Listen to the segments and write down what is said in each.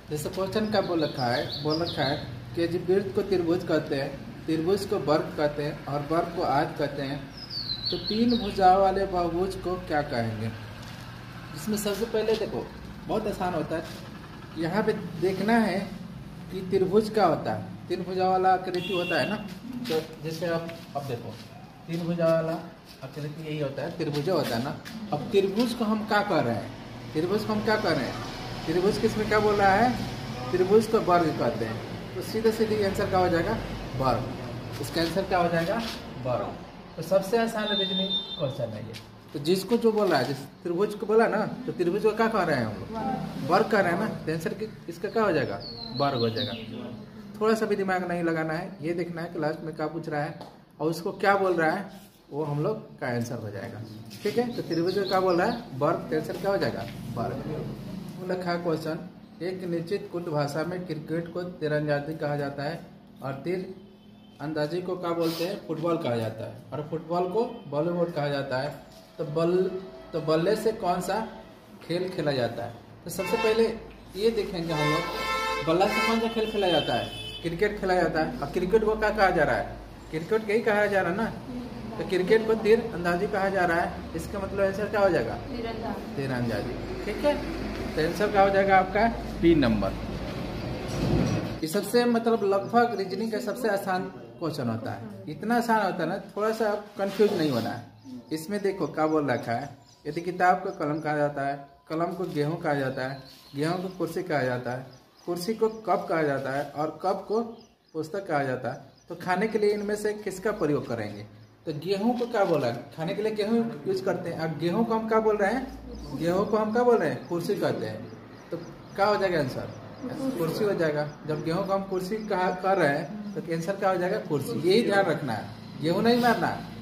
जैसे क्वेश्चन का बोल रखा है कि जी वृत्त को त्रिभुज कहते हैं, त्रिभुज को वर्ग कहते हैं और वर्ग को आयत कहते हैं, तो तीन भुजाओं वाले बहुभुज को क्या कहेंगे। इसमें सबसे पहले देखो बहुत आसान होता है, यहाँ पे देखना है कि त्रिभुज क्या होता है। तीन भुजा वाला आकृति होता है ना, तो जैसे अब देखो तीन भुजा वाला आकृति यही होता है, त्रिभुज होता है ना। अब त्रिभुज को हम क्या कर रहे हैं, त्रिभुज को हम क्या कर रहे हैं, त्रिभुज किसमें क्या बोल रहा है, त्रिभुज को वर्ग कहते हैं। तो सीधे सीधे आंसर क्या हो जाएगा, वर्ग। इसका आंसर क्या हो जाएगा, वर्ग। तो सबसे आसान रीजनिंग क्वेश्चन है ये। तो जिसको जो बोला है, जिस त्रिभुज को बोला ना, तो त्रिभुज को क्या कह रहे हैं हम लोग, वर्ग कर रहे हैं ना। तो आंसर इसका क्या हो जाएगा, वर्ग हो जाएगा। थोड़ा सा भी दिमाग नहीं लगाना है, ये देखना है कि लास्ट में क्या पूछ रहा है और उसको क्या बोल रहा है, वो हम लोग का आंसर हो जाएगा। ठीक है, तो त्रिभुज क्या बोल रहा है, वर्ग। आंसर क्या हो जाएगा, वर्ग। लिखा क्वेश्चन, एक निश्चित कुट भाषा में क्रिकेट को तीरंदाजी कहा जाता है और तीर अंदाजी को क्या बोलते हैं, फुटबॉल कहा जाता है, और फुटबॉल को वॉलीबॉल कहा जाता है। तो बल्ले से कौन सा खेल खेला जाता है। तो सबसे पहले ये देखेंगे हम लोग, बल्ला से कौन सा खेल खेला जाता है, क्रिकेट खेला जाता है। और क्रिकेट को क्या कहा जा रहा है, क्रिकेट यही कहा जा रहा है ना। तो क्रिकेट को तीर अंदाजी कहा जा रहा है, इसका मतलब आंसर क्या हो जाएगा, तीर अंदाजी। ठीक है, तो आंसर क्या हो जाएगा आपका बी नंबर। ये सबसे मतलब लगभग रीजनिंग का सबसे आसान क्वेश्चन होता है। इतना आसान होता है ना, थोड़ा सा कंफ्यूज नहीं होना है। इसमें देखो क्या बोल रखा है, यदि किताब को कलम कहा जाता है, कलम को गेहूं कहा जाता है, गेहूं को कुर्सी कहा जाता है, कुर्सी को कप कहा जाता है और कप को पुस्तक कहा जाता है, तो खाने के लिए इनमें से किसका प्रयोग करेंगे। तो गेहूं को क्या बोला, खाने के लिए गेहूं यूज करते हैं। अब गेहूं को हम क्या बोल रहे हैं, गेहूं को हम क्या बोल रहे हैं, कुर्सी कहते हैं। तो क्या हो जाएगा आंसर, कुर्सी हो जाएगा। जब गेहूं को हम कुर्सी कर रहे हैं तो आंसर क्या हो जाएगा, कुर्सी। यही ध्यान रखना है, गेहूं नहीं मारना है।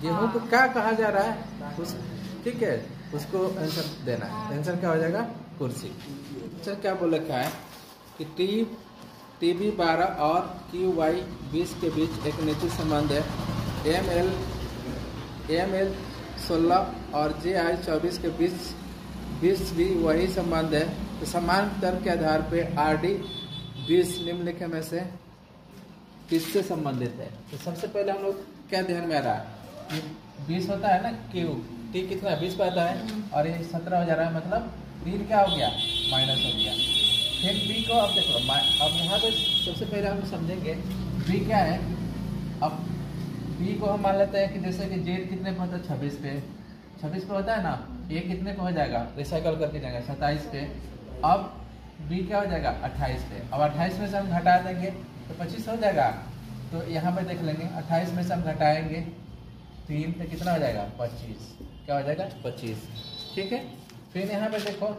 गेहूं को क्या कहा जा रहा है उस, ठीक है, उसको आंसर देना है। आंसर क्या हो जाएगा, कुर्सी। अच्छा क्या बोल रखा है कि टीबी 12 और QY 20 के बीच एक निश्चित संबंध है। ML 16 और JI 24 के बीच भी वही संबंध है। तो समान तर्क के आधार पे RD 20 निम्नलिखित में से किससे संबंधित है। तो सबसे पहले हम लोग क्या ध्यान में आ रहा है, 20 होता है ना, Q T कितना 20 पे आता है और ये 17 हो जा रहा है, मतलब 3 क्या हो गया, माइनस हो गया। फिर B को अब देखो, अब यहाँ पे सबसे पहले हम समझेंगे B क्या है। अब B को हम मान लेते हैं कि जैसे कि Z कितने पे होता है, 26 पे होता है ना। A कितने पे हो जाएगा, रिसाइकल करके जाएगा 27 पे। अब B क्या हो जाएगा, 28 पे। अब 28 में से हम घटा देंगे तो 25 हो जाएगा। तो यहाँ पे देख लेंगे 28 में से हम घटाएंगे 3 पे कितना हो जाएगा, 25। क्या हो जाएगा, 25। ठीक है, फिर यहाँ पे देखो,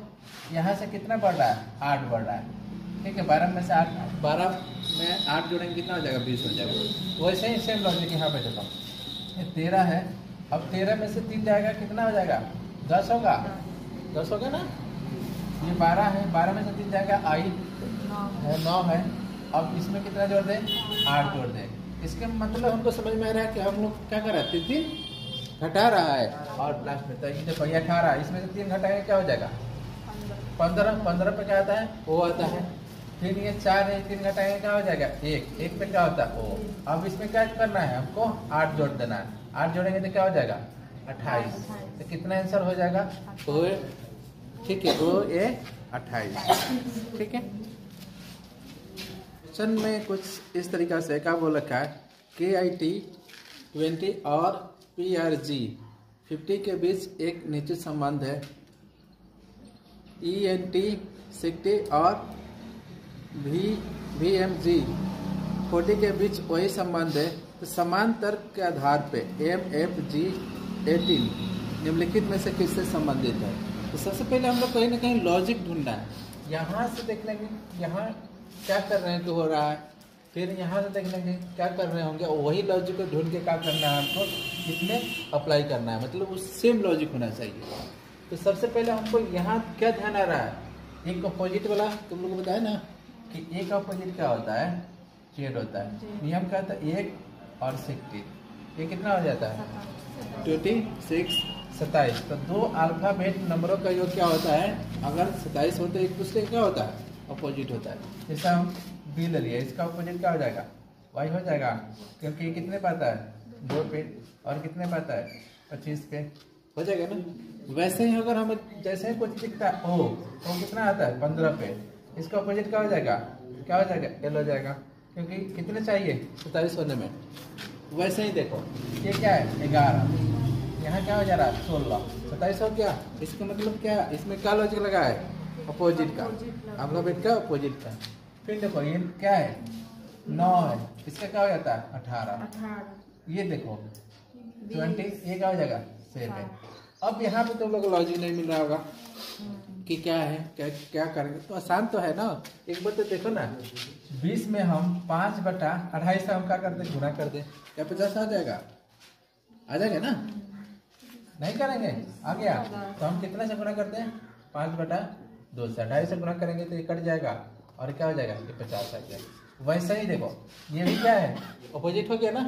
यहाँ से कितना बढ़ रहा है, 8 बढ़ रहा है। ठीक है, 12 में से 8 जोड़ेंगे कितना हो जाएगा, 20 हो जाएगा। वैसे ही सेम लॉजिक यहाँ पे देखो, ये 13 है। अब 13 में से 3 जाएगा कितना हो जाएगा, 10 होगा, 10 होगा ना। ये 12 है, 12 में से 3 जाएगा, 9 है। अब इसमें कितना जोड़ दें, 8 जोड़ दें। इसके मतलब हमको समझ में आ रहा है कि हम लोग क्या कर रहे हैं, 3 घटा रहा है और लास्ट में तो ये देखो ये 18, इसमें से 3 घटाएंगे क्या हो जाएगा, 15 पे क्या आता है, O आता है। फिर ये 4 है, 3 घटाएंगे क्या हो जाएगा, 1 पे क्या होता है, O। अब इसमें क्या करना है हमको, 8 जोड़ देना है। 8 जोड़ेंगे तो क्या हो जाएगा, 28। तो कितना आंसर हो जाएगा, OA। ठीक है, OA 28। ठीक है, क्वेश्चन में कुछ इस तरीका से क्या बोल रखा है, KIT 20 और PRG 50 के बीच एक निश्चित संबंध है। ENT 60 और VMG 40 के बीच वही संबंध है। तो समान तर्क के आधार पे MFG 18 निम्नलिखित में से किससे संबंधित है। तो सबसे पहले हम लोग कहीं ना कहीं लॉजिक ढूंढना है। यहाँ से देख लेंगे यहाँ क्या कर रहे हैं कि हो रहा है, फिर यहाँ से देख लेंगे क्या कर रहे होंगे, वही लॉजिक को ढूंढ के क्या करना है हमको, इसमें अप्लाई करना है, मतलब उस सेम लॉजिक होना चाहिए। तो सबसे पहले हमको यहाँ क्या ध्यान आ रहा है, एक अपोजिट वाला तुम लोग को बताया ना कि एक अपोजिट क्या होता है, Z होता है। नियम क्या होता है, 1 और 60, ये कितना हो जाता है, 26 27। तो 2 अल्फाबेट नंबरों का योग क्या होता है, अगर 27 होते एक दूसरे क्या होता है, अपोजिट होता है। जैसे हम बी ले लिए, इसका अपोजिट क्या हो जाएगा, वाई हो जाएगा, क्योंकि ये कितने पाता है 2 पे और कितने पाता है 25 पे, हो जाएगा ना। वैसे ही अगर हम जैसे ही कुछ दिखता है ओ कितना आता है 15 पे, इसका अपोजिट क्या हो जाएगा, क्या हो जाएगा, एल हो जाएगा, क्योंकि कितने चाहिए 27 होने में। वैसे ही देखो ये क्या है 11, यहाँ क्या हो जा रहा है 16, 27 हो गया। इसका मतलब क्या, इसमें क्या लॉजिक लगा है, अपोजिट का, अल्फाबेट का अपोजिट का। फिर देखो ये क्या है 9 है, इसका क्या हो जाता है 18। ये देखो 20, ये क्या हो जाएगा 7। अब यहाँ पे तुम लोग लॉजिक नहीं मिल रहा होगा कि क्या है, क्या करेंगे। तो आसान तो है ना, एक बार तो देखो ना, 20 में हम 5/2.5 से हम क्या कर दे, गुणा कर दे, क्या 50 आ जाएगा, आ जाएगा ना। नहीं करेंगे, आ गया तो हम कितना से गुणा करते हैं 5/2 से, 2.5 से गुणा करेंगे तो ये कट जाएगा और क्या हो जाएगा, ये 50 आ गया। वैसे ही देखो ये भी क्या है, अपोजिट हो गया ना,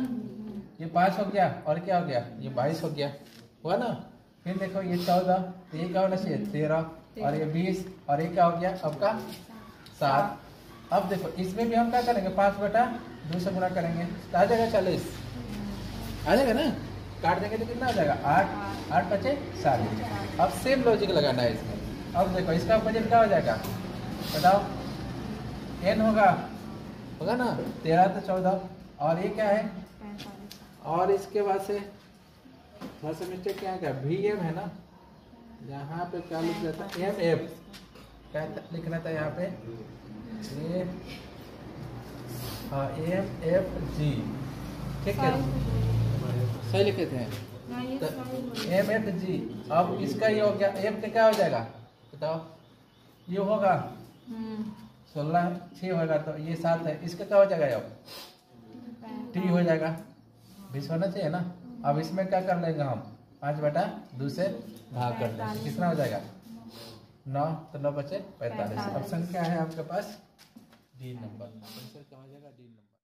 ये 5 हो गया और क्या हो गया, ये 22 हो गया, हुआ ना। फिर देखो ये 14, तो ये क्या होना चाहिए 13, और ये 20, और ये क्या हो गया आपका 7। अब देखो इसमें भी हम क्या करेंगे 5/2 से गुणा करेंगे तो आ जाएगा 40, आ जाएगा ना। काट देंगे तो कितना आ जाएगा 8, 8 बचे 40। अब सेम लॉजिक लगाना है इसमें। अब देखो इसका अपोजिट क्या हो जाएगा, बताओ, n होगा ना, 13 तो 14, और ये क्या है, और इसके बाद से थोड़ा सा मिस्टेक क्या है, वी एम है ना, यहाँ पे क्या लिख रहा था एम एफ, क्या लिखना था यहाँ पे एम एफ जी, ठीक है, सही लिखे थे एम एफ जी। अब इसका ये हो गया, एफ का क्या हो जाएगा बताओ, ये होगा 16, 6 होगा तो ये 7 है, इसका क्या हो जाएगा अब टी हो जाएगा, 20 होना चाहिए ना। अब इसमें क्या कर लेंगे हम 5/2 से भाग कर देंगे, कितना हो जाएगा 9, तो 9 बचे 45। ऑप्शन क्या है आपके पास, डी नंबर, आंसर क्या हो जाएगा डी नंबर।